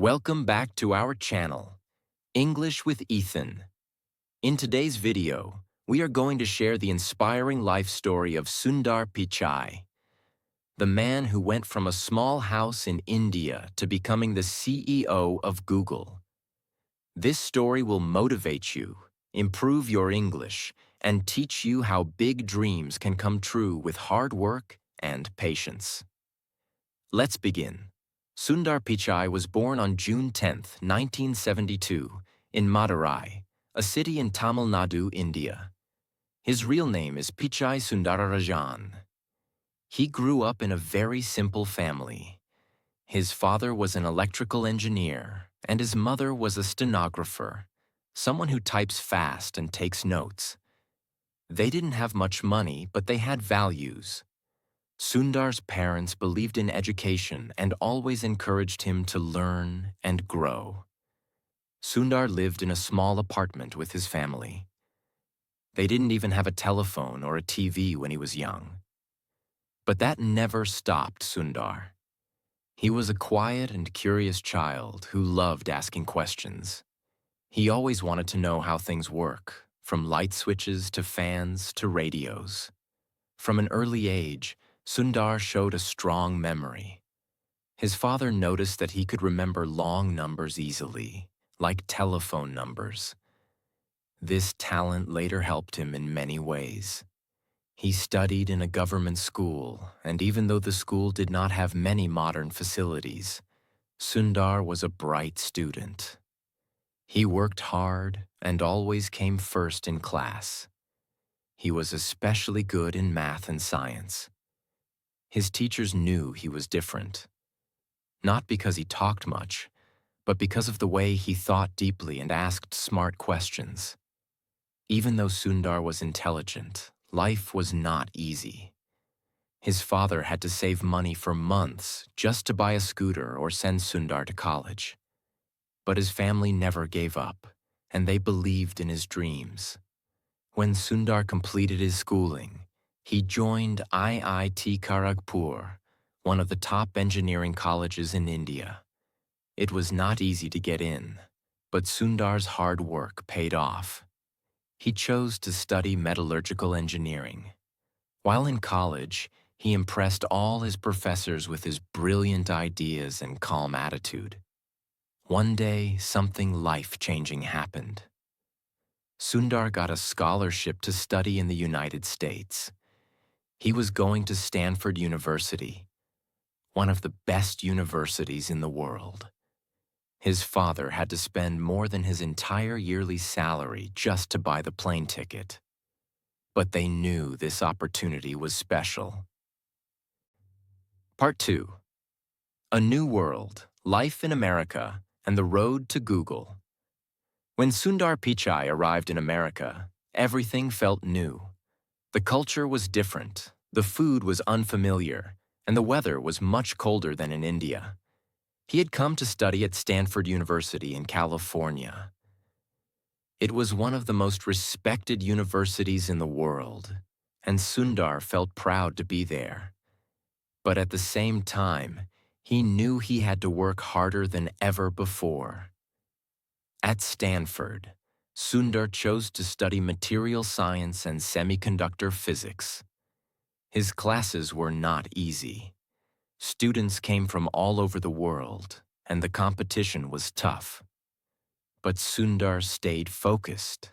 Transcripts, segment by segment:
Welcome back to our channel, English with Ethan. In today's video, we are going to share the inspiring life story of Sundar Pichai, the man who went from a small house in India to becoming the CEO of Google. This story will motivate you, improve your English, and teach you how big dreams can come true with hard work and patience. Let's begin. Sundar Pichai was born on June 10, 1972, in Madurai, a city in Tamil Nadu, India. His real name is Pichai Sundararajan. He grew up in a very simple family. His father was an electrical engineer, and his mother was a stenographer, someone who types fast and takes notes. They didn't have much money, but they had values. Sundar's parents believed in education and always encouraged him to learn and grow. Sundar lived in a small apartment with his family. They didn't even have a telephone or a TV when he was young. But that never stopped Sundar. He was a quiet and curious child who loved asking questions. He always wanted to know how things work, from light switches to fans to radios. From an early age, Sundar showed a strong memory. His father noticed that he could remember long numbers easily, like telephone numbers. This talent later helped him in many ways. He studied in a government school, and even though the school did not have many modern facilities, Sundar was a bright student. He worked hard and always came first in class. He was especially good in math and science. His teachers knew he was different, not because he talked much, but because of the way he thought deeply and asked smart questions. Even though Sundar was intelligent, life was not easy. His father had to save money for months just to buy a scooter or send Sundar to college. But his family never gave up, and they believed in his dreams. When Sundar completed his schooling, he joined IIT Kharagpur, one of the top engineering colleges in India. It was not easy to get in, but Sundar's hard work paid off. He chose to study metallurgical engineering. While in college, he impressed all his professors with his brilliant ideas and calm attitude. One day, something life-changing happened. Sundar got a scholarship to study in the United States. He was going to Stanford University, one of the best universities in the world. His father had to spend more than his entire yearly salary just to buy the plane ticket. But they knew this opportunity was special. Part 2. A New World, Life in America, and the Road to Google. When Sundar Pichai arrived in America, everything felt new. The culture was different, the food was unfamiliar, and the weather was much colder than in India. He had come to study at Stanford University in California. It was one of the most respected universities in the world, and Sundar felt proud to be there. But at the same time, he knew he had to work harder than ever before. At Stanford, Sundar chose to study material science and semiconductor physics. His classes were not easy. Students came from all over the world, and the competition was tough. But Sundar stayed focused.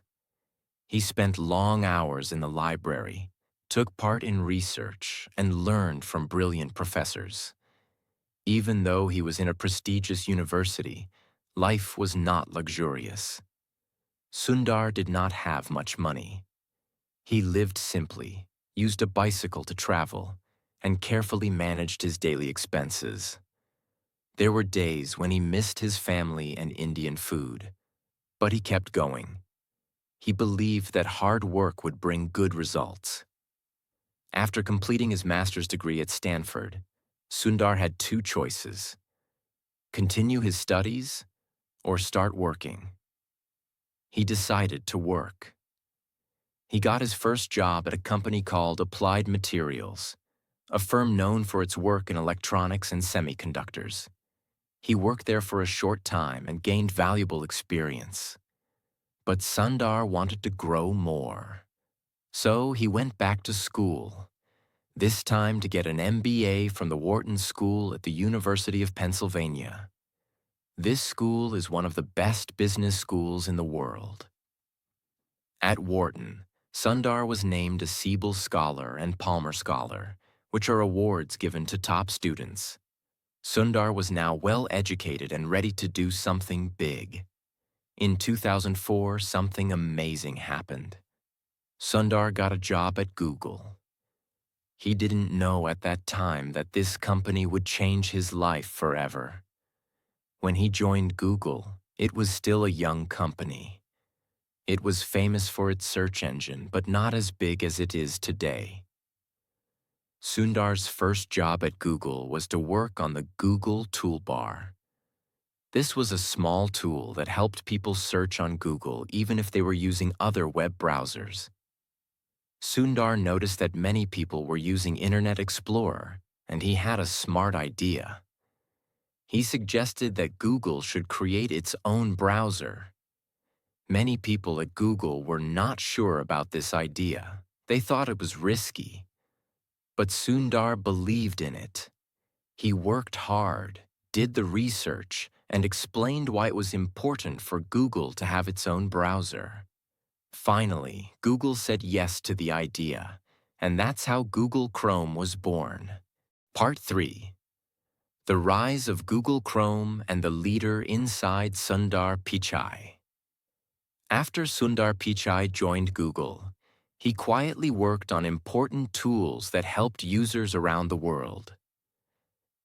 He spent long hours in the library, took part in research, and learned from brilliant professors. Even though he was in a prestigious university, life was not luxurious. Sundar did not have much money. He lived simply, used a bicycle to travel, and carefully managed his daily expenses. There were days when he missed his family and Indian food, but he kept going. He believed that hard work would bring good results. After completing his master's degree at Stanford, Sundar had two choices: continue his studies or start working. He decided to work. He got his first job at a company called Applied Materials, a firm known for its work in electronics and semiconductors. He worked there for a short time and gained valuable experience. But Sundar wanted to grow more. So he went back to school, this time to get an MBA from the Wharton School at the University of Pennsylvania. This school is one of the best business schools in the world. At Wharton, Sundar was named a Siebel Scholar and Palmer Scholar, which are awards given to top students. Sundar was now well educated and ready to do something big. In 2004, something amazing happened. Sundar got a job at Google. He didn't know at that time that this company would change his life forever. When he joined Google, it was still a young company. It was famous for its search engine, but not as big as it is today. Sundar's first job at Google was to work on the Google Toolbar. This was a small tool that helped people search on Google even if they were using other web browsers. Sundar noticed that many people were using Internet Explorer, and he had a smart idea. He suggested that Google should create its own browser. Many people at Google were not sure about this idea. They thought it was risky. But Sundar believed in it. He worked hard, did the research, and explained why it was important for Google to have its own browser. Finally, Google said yes to the idea, and that's how Google Chrome was born. Part 3. The Rise of Google Chrome and the Leader Inside Sundar Pichai. After Sundar Pichai joined Google, he quietly worked on important tools that helped users around the world.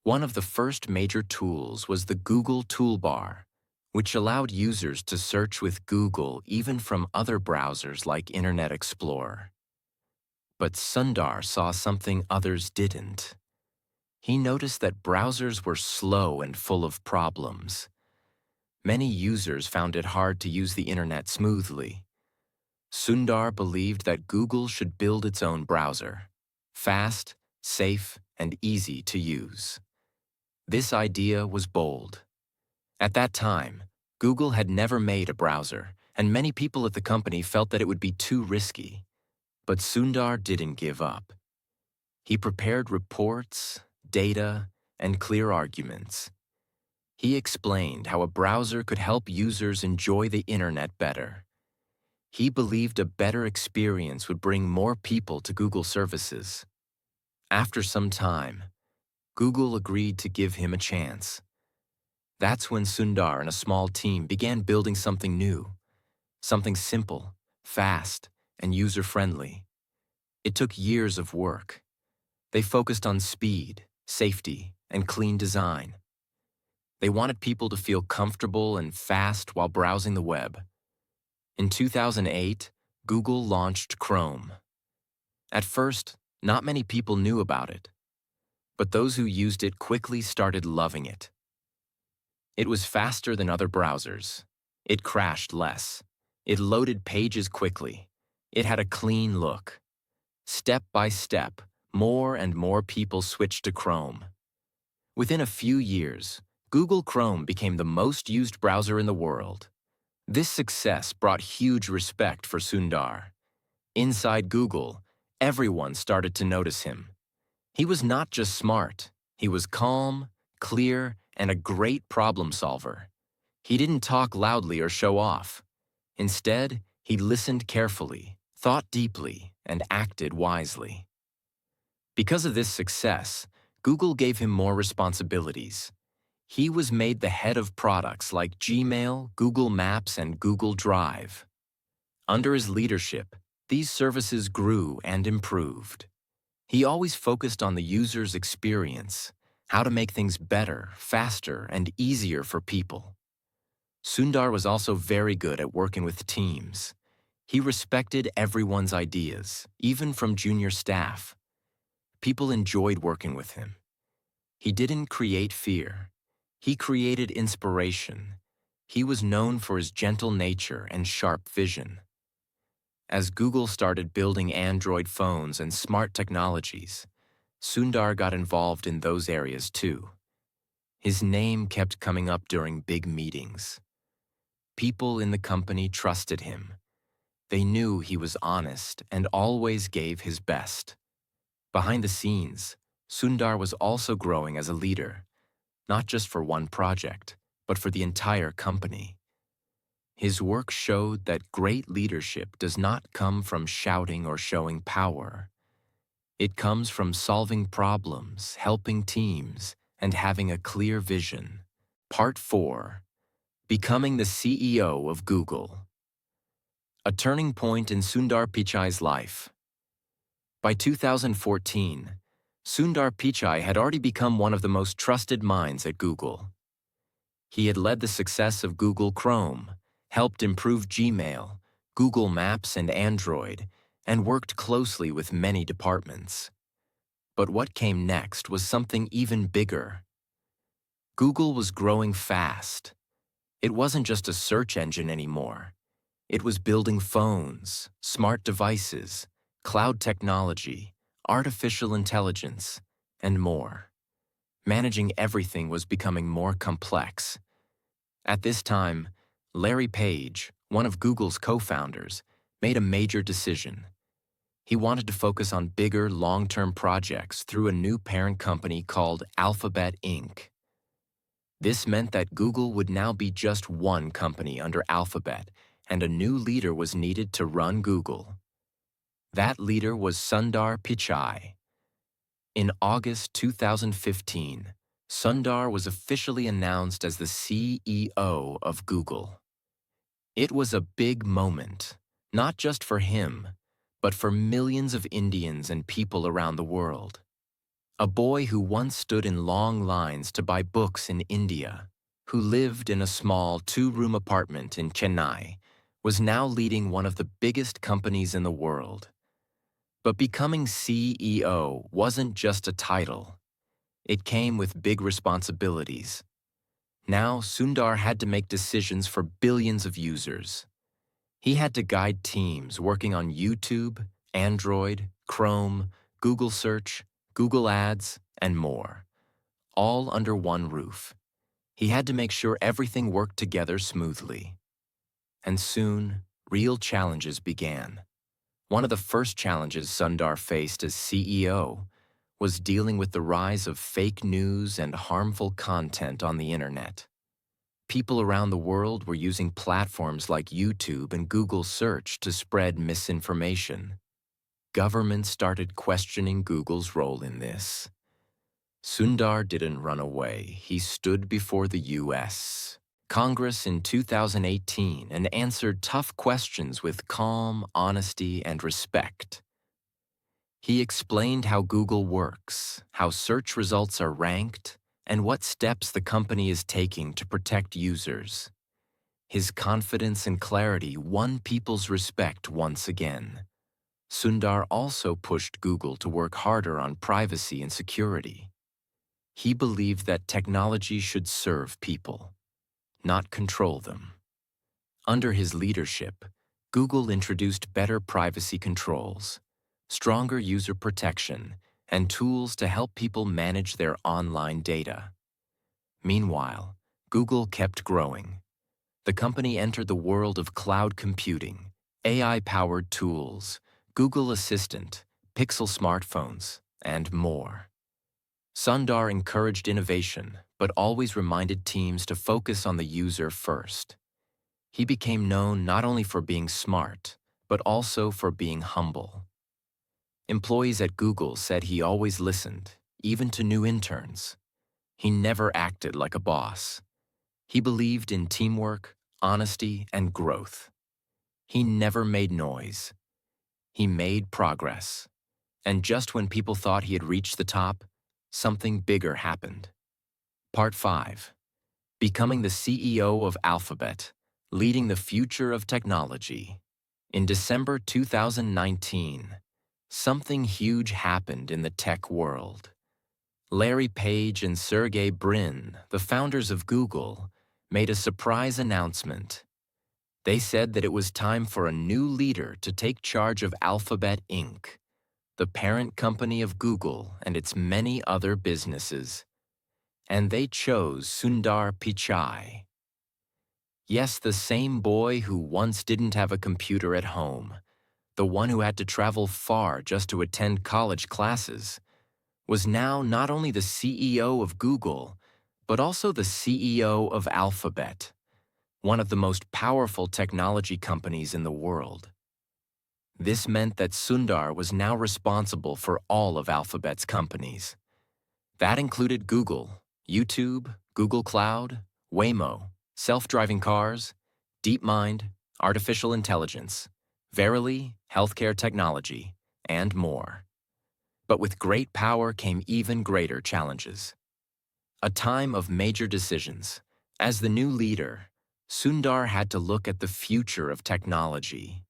One of the first major tools was the Google Toolbar, which allowed users to search with Google even from other browsers like Internet Explorer. But Sundar saw something others didn't. He noticed that browsers were slow and full of problems. Many users found it hard to use the Internet smoothly. Sundar believed that Google should build its own browser, fast, safe, and easy to use. This idea was bold. At that time, Google had never made a browser, and many people at the company felt that it would be too risky. But Sundar didn't give up. He prepared reports, data, and clear arguments. He explained how a browser could help users enjoy the Internet better. He believed a better experience would bring more people to Google services. After some time, Google agreed to give him a chance. That's when Sundar and a small team began building something new, something simple, fast, and user-friendly. It took years of work. They focused on speed, safety, and clean design. They wanted people to feel comfortable and fast while browsing the web. In 2008, Google launched Chrome. At first, not many people knew about it, but those who used it quickly started loving it. It was faster than other browsers. It crashed less. It loaded pages quickly. It had a clean look. Step by step, more and more people switched to Chrome. Within a few years, Google Chrome became the most used browser in the world. This success brought huge respect for Sundar. Inside Google, everyone started to notice him. He was not just smart, he was calm, clear, and a great problem solver. He didn't talk loudly or show off. Instead, he listened carefully, thought deeply, and acted wisely. Because of this success, Google gave him more responsibilities. He was made the head of products like Gmail, Google Maps, and Google Drive. Under his leadership, these services grew and improved. He always focused on the user's experience, how to make things better, faster, and easier for people. Sundar was also very good at working with teams. He respected everyone's ideas, even from junior staff. People enjoyed working with him. He didn't create fear. He created inspiration. He was known for his gentle nature and sharp vision. As Google started building Android phones and smart technologies, Sundar got involved in those areas too. His name kept coming up during big meetings. People in the company trusted him. They knew he was honest and always gave his best. Behind the scenes, Sundar was also growing as a leader, not just for one project, but for the entire company. His work showed that great leadership does not come from shouting or showing power. It comes from solving problems, helping teams, and having a clear vision. Part 4. Becoming the CEO of Google. A turning point in Sundar Pichai's life. By 2014, Sundar Pichai had already become one of the most trusted minds at Google. He had led the success of Google Chrome, helped improve Gmail, Google Maps, and Android, and worked closely with many departments. But what came next was something even bigger. Google was growing fast. It wasn't just a search engine anymore. It was building phones, smart devices, cloud technology, artificial intelligence, and more. Managing everything was becoming more complex. At this time, Larry Page, one of Google's co-founders, made a major decision. He wanted to focus on bigger, long-term projects through a new parent company called Alphabet Inc. This meant that Google would now be just one company under Alphabet, and a new leader was needed to run Google. That leader was Sundar Pichai. In August 2015, Sundar was officially announced as the CEO of Google. It was a big moment, not just for him, but for millions of Indians and people around the world. A boy who once stood in long lines to buy books in India, who lived in a small two-room apartment in Chennai, was now leading one of the biggest companies in the world. But becoming CEO wasn't just a title. It came with big responsibilities. Now, Sundar had to make decisions for billions of users. He had to guide teams working on YouTube, Android, Chrome, Google Search, Google Ads, and more, all under one roof. He had to make sure everything worked together smoothly. And soon, real challenges began. One of the first challenges Sundar faced as CEO was dealing with the rise of fake news and harmful content on the internet. People around the world were using platforms like YouTube and Google Search to spread misinformation. Governments started questioning Google's role in this. Sundar didn't run away. He stood before the U.S. Congress in 2018 and answered tough questions with calm, honesty, and respect. He explained how Google works, how search results are ranked, and what steps the company is taking to protect users. His confidence and clarity won people's respect once again. Sundar also pushed Google to work harder on privacy and security. He believed that technology should serve people, not control them. Under his leadership, Google introduced better privacy controls, stronger user protection, and tools to help people manage their online data. Meanwhile, Google kept growing. The company entered the world of cloud computing, AI-powered tools, Google Assistant, Pixel smartphones, and more. Sundar encouraged innovation, but always reminded teams to focus on the user first. He became known not only for being smart, but also for being humble. Employees at Google said he always listened, even to new interns. He never acted like a boss. He believed in teamwork, honesty, and growth. He never made noise. He made progress. And just when people thought he had reached the top, something bigger happened. Part 5. Becoming the CEO of Alphabet, leading the future of technology. In December 2019, something huge happened in the tech world. Larry Page and Sergey Brin, the founders of Google, made a surprise announcement. They said that it was time for a new leader to take charge of Alphabet Inc., the parent company of Google and its many other businesses. And they chose Sundar Pichai. Yes, the same boy who once didn't have a computer at home, the one who had to travel far just to attend college classes, was now not only the CEO of Google, but also the CEO of Alphabet, one of the most powerful technology companies in the world. This meant that Sundar was now responsible for all of Alphabet's companies. That included Google, YouTube, Google Cloud, Waymo, self-driving cars, DeepMind, artificial intelligence, Verily, healthcare technology, and more. But with great power came even greater challenges. A time of major decisions. As the new leader, Sundar had to look at the future of technology.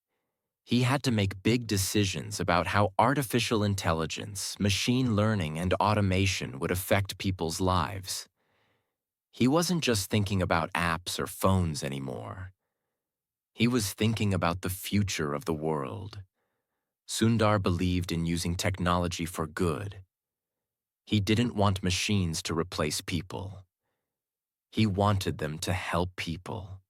He had to make big decisions about how artificial intelligence, machine learning, and automation would affect people's lives. He wasn't just thinking about apps or phones anymore. He was thinking about the future of the world. Sundar believed in using technology for good. He didn't want machines to replace people. He wanted them to help people.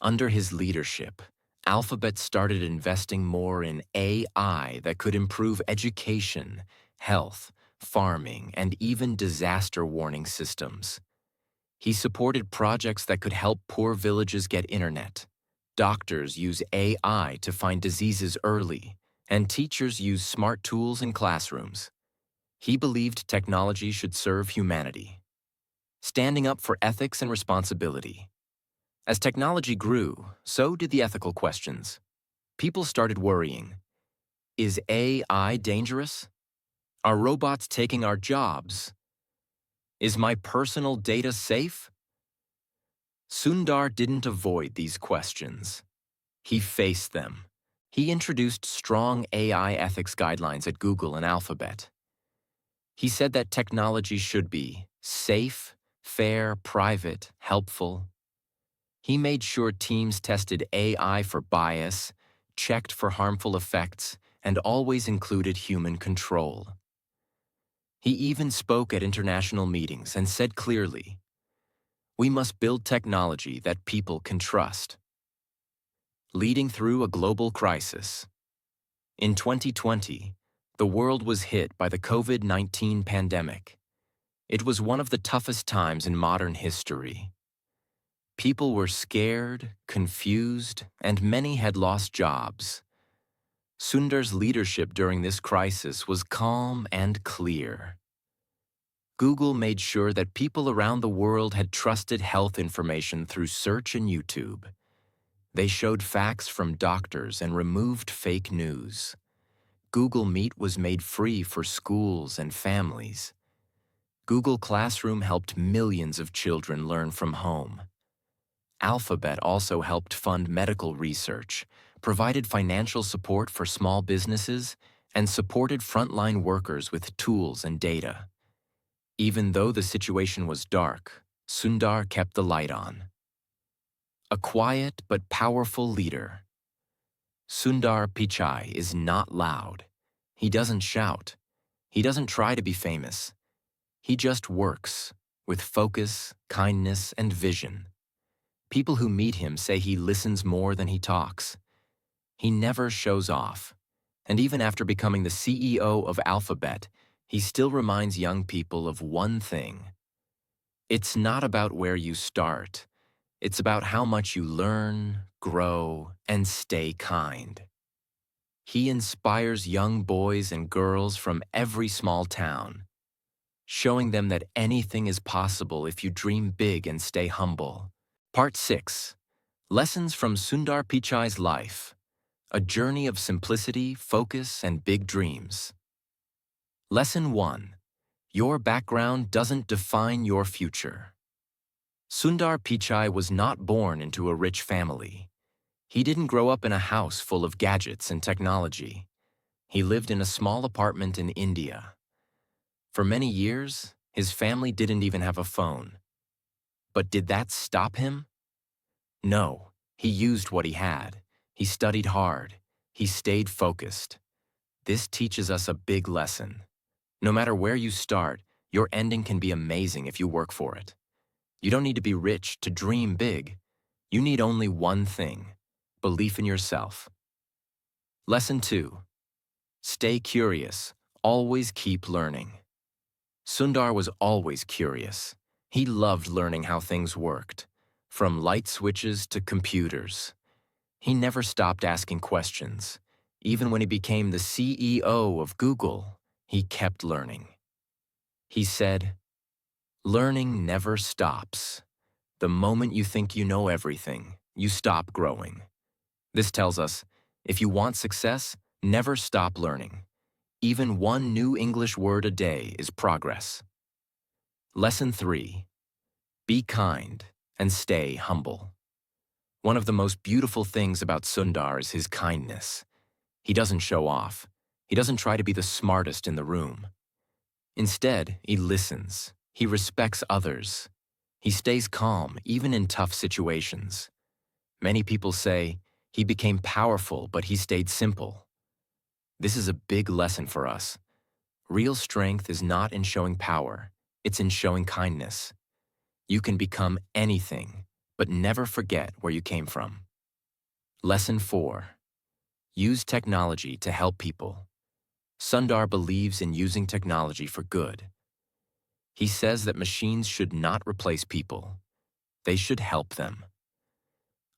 Under his leadership, Alphabet started investing more in AI that could improve education, health, farming, and even disaster warning systems. He supported projects that could help poor villages get internet. Doctors use AI to find diseases early, and teachers use smart tools in classrooms. He believed technology should serve humanity, standing up for ethics and responsibility. As technology grew, so did the ethical questions. People started worrying. Is AI dangerous? Are robots taking our jobs? Is my personal data safe? Sundar didn't avoid these questions. He faced them. He introduced strong AI ethics guidelines at Google and Alphabet. He said that technology should be safe, fair, private, helpful. He made sure teams tested AI for bias, checked for harmful effects, and always included human control. He even spoke at international meetings and said clearly, "We must build technology that people can trust." Leading through a global crisis. In 2020, the world was hit by the COVID-19 pandemic. It was one of the toughest times in modern history. People were scared, confused, and many had lost jobs. Sundar's leadership during this crisis was calm and clear. Google made sure that people around the world had trusted health information through search and YouTube. They showed facts from doctors and removed fake news. Google Meet was made free for schools and families. Google Classroom helped millions of children learn from home. Alphabet also helped fund medical research, provided financial support for small businesses, and supported frontline workers with tools and data. Even though the situation was dark, Sundar kept the light on. A quiet but powerful leader. Sundar Pichai is not loud. He doesn't shout. He doesn't try to be famous. He just works, with focus, kindness, and vision. People who meet him say he listens more than he talks. He never shows off. And even after becoming the CEO of Alphabet, he still reminds young people of one thing. It's not about where you start. It's about how much you learn, grow, and stay kind. He inspires young boys and girls from every small town, showing them that anything is possible if you dream big and stay humble. Part 6. Lessons from Sundar Pichai's life. A journey of simplicity, focus, and big dreams. Lesson 1. Your background doesn't define your future. Sundar Pichai was not born into a rich family. He didn't grow up in a house full of gadgets and technology. He lived in a small apartment in India. For many years, his family didn't even have a phone. But did that stop him? No, he used what he had. He studied hard. He stayed focused. This teaches us a big lesson. No matter where you start, Your ending can be amazing if you work for it. You don't need to be rich to dream big. You need only one thing: belief in yourself. Lesson 2. Stay curious. Always keep learning. Sundar was always curious. He loved learning how things worked, from light switches to computers. He never stopped asking questions. Even when he became the CEO of Google, he kept learning. He said, "Learning never stops. The moment you think you know everything, you stop growing." This tells us, if you want success, never stop learning. Even one new English word a day is progress. Lesson 3. Be kind and stay humble. One of the most beautiful things about Sundar is his kindness. He doesn't show off. He doesn't try to be the smartest in the room. Instead, he listens. He respects others. He stays calm, even in tough situations. Many people say, he became powerful, but he stayed simple. This is a big lesson for us. Real strength is not in showing power, it's in showing kindness. You can become anything, but never forget where you came from. Lesson 4. Use technology to help people. Sundar believes in using technology for good. He says that machines should not replace people. They should help them.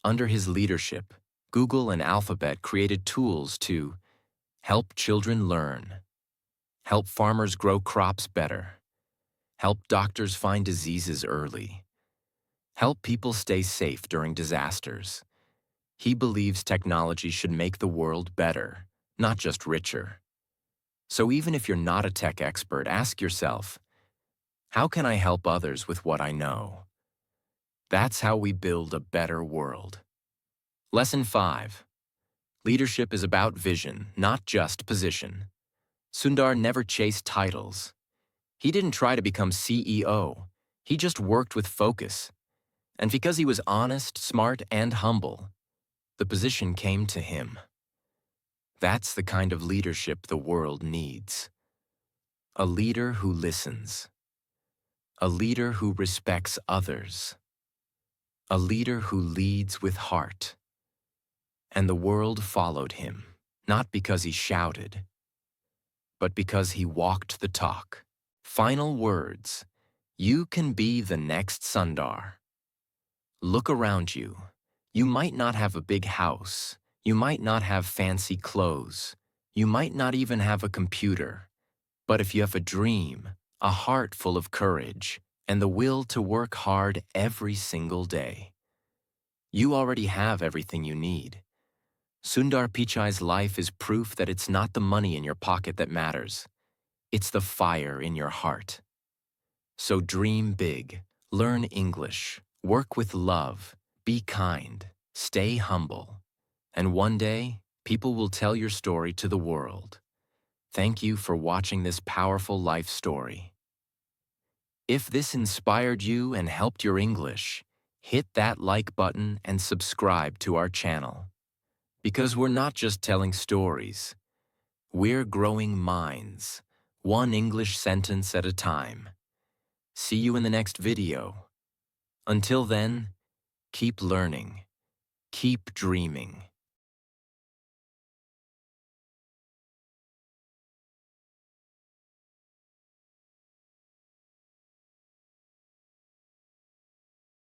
Under his leadership, Google and Alphabet created tools to help children learn, help farmers grow crops better, help doctors find diseases early, help people stay safe during disasters. He believes technology should make the world better, not just richer. So even if you're not a tech expert, ask yourself, how can I help others with what I know? That's how we build a better world. Lesson 5. Leadership is about vision, not just position. Sundar never chased titles. He didn't try to become CEO. He just worked with focus. And because he was honest, smart, and humble, the position came to him. That's the kind of leadership the world needs. A leader who listens. A leader who respects others. A leader who leads with heart. And the world followed him, not because he shouted, but because he walked the talk. Final words. You can be the next Sundar. Look around you. You might not have a big house. You might not have fancy clothes. You might not even have a computer. But if you have a dream, a heart full of courage, and the will to work hard every single day, you already have everything you need. Sundar Pichai's life is proof that it's not the money in your pocket that matters. It's the fire in your heart. So dream big, learn English, work with love, be kind, stay humble, and one day, people will tell your story to the world. Thank you for watching this powerful life story. If this inspired you and helped your English, hit that like button and subscribe to our channel. Because we're not just telling stories, we're growing minds, one English sentence at a time. See you in the next video. Until then, keep learning, keep dreaming.